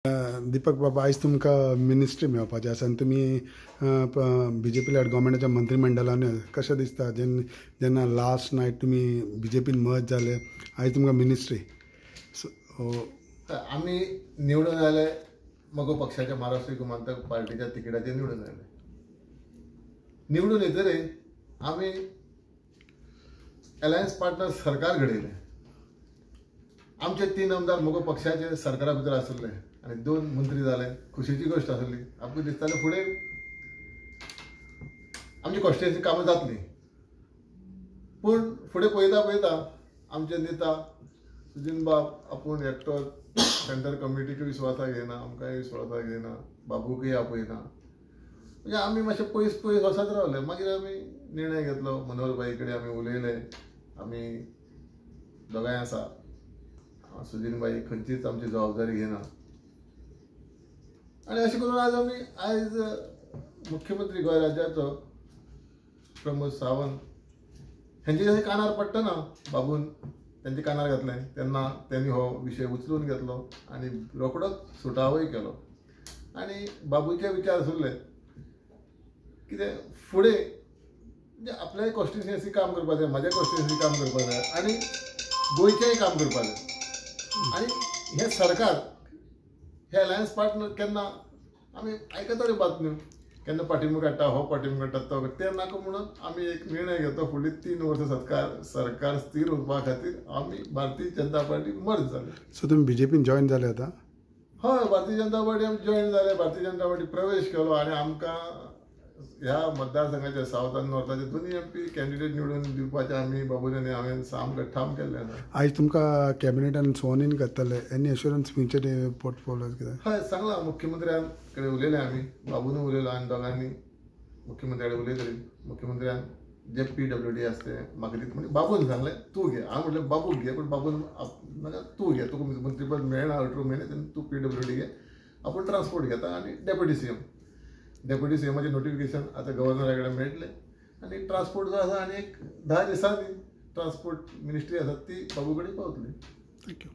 दीपक बाबा, आयज तुमकां मिनिस्ट्री मेळपाचें आसा आनी तुमी BJP लेड गव्हर्मेंटाच्या मंत्रिमंडळान कशें दिसता जेन्ना लास्ट नायट तुमी BJPन मर्ज जाले, आयज तुमकां मिनिस्ट्री आमी निवडून आयले मगो पक्षाच्या महाराष्ट्र गोमंतक पार्टीच्या तिकिटाचेर निवडून आयले. निवडून येतरे आमी अलायन्स पार्टनर सरकार घडयलें. आमचे 3 आमदार मगो पक्षाचे सरकारा भितर आसले आनी 2 मंत्री जाले. खुशीची गोष्ट आसली. आमकां दिसतालें फुडें आमची कॉन्स्टिट्युएन्सी कामां जातली. पूण फुडें पळयता आमचे नेता सुदीन बाब आपूण एकटो सेंटर कमिटीक विस्वासाक घेयना, आमकांय विस्वासाक घेयना, बाबूकय आपयना. म्हणजे आमी मातशे पयस वचत रावले. मागीर आमी निर्णय घेतलो. मनोहर भाई कडेन आमी उलयले. आमी दोगांय आसा. सुदीन भाई खंयचीच आमची जबाबदारी घेना आनी अशें करून आयज मुख्यमंत्री गोंय राज्याचो प्रमोद सावंत हेंचे जशें कानार पडटना बाबून तेंचे कानार घातलें तेन्ना त्यांनी हो विशय उचलून घेतलो आनी रोखडोच सुटावय केलो. आनी बाबूचे विचार आसले कितें फुडें म्हणजे आपल्या कॉन्स्टिट्युएन्सी काम करपा जाय, म्हाज्या कॉन्स्टिट्युएन्सी काम करपा जाय आनी गोंयचेंय काम करपा जाय. आनी हे सरकार हे अलायन्स पार्टनर केन्ना आमी आयकताल्यो बातम्यो केन्ना पाठिंबो काडटा, हो पाठिंबो काडटा, तो तें नाका म्हणून आमी एक निर्णय घेतो. फुडलीं 3 वर्सां सरकार स्थिर उरपा खातीर आमी भारतीय जनता पार्टी मर्ज जाले. सो तुमी BJPन जॉयन जाले आतां? हय, भारतीय जनता पार्टी आमी जॉयन जाले. भारतीय जनता पार्टी प्रवेश केलो आनी आमकां ह्या मतदारसंघाचे सावथ आनी नॉर्थाचे दोनूय MP कॅन्डिडेट निवडून दिवपाचें आमी बाबूजानी हांवें सामकें ठाम केल्लें आसा. आयज तुमकां कॅबिनेटान स्वर्न इन करतले. एनी एश्युरन्स फ्युचर पोर्टफोलियो कितें? हय, सांगलां. मुख्यमंत्र्यान कडेन उलयलें आमी, बाबून उलयलो आनी दोगांनी मुख्यमंत्र्या कडेन उलयतली. मुख्यमंत्र्यान जे PWD आसा तें म्हाका दिता म्हणजे बाबून सांगलें तूं घे. हांव म्हटलें बाबूक घे, पूण बाबून नाका तूं घे, तुका मंत्रीपद मेळना 18 म्हयने तेन्ना तूं PWD घे. आपूण ट्रान्सपोर्ट घेता आनी डेप्युटी CMचे नोटिफिकेशन आतां गव्हर्नरा कडेन मेळटलें आनी ट्रान्सपोर्ट जो आसा आनी एक 10 दिसांनी ट्रान्सपोर्ट मिनिस्ट्री आसा ती बाबू कडेन पावतली. थँक्यू.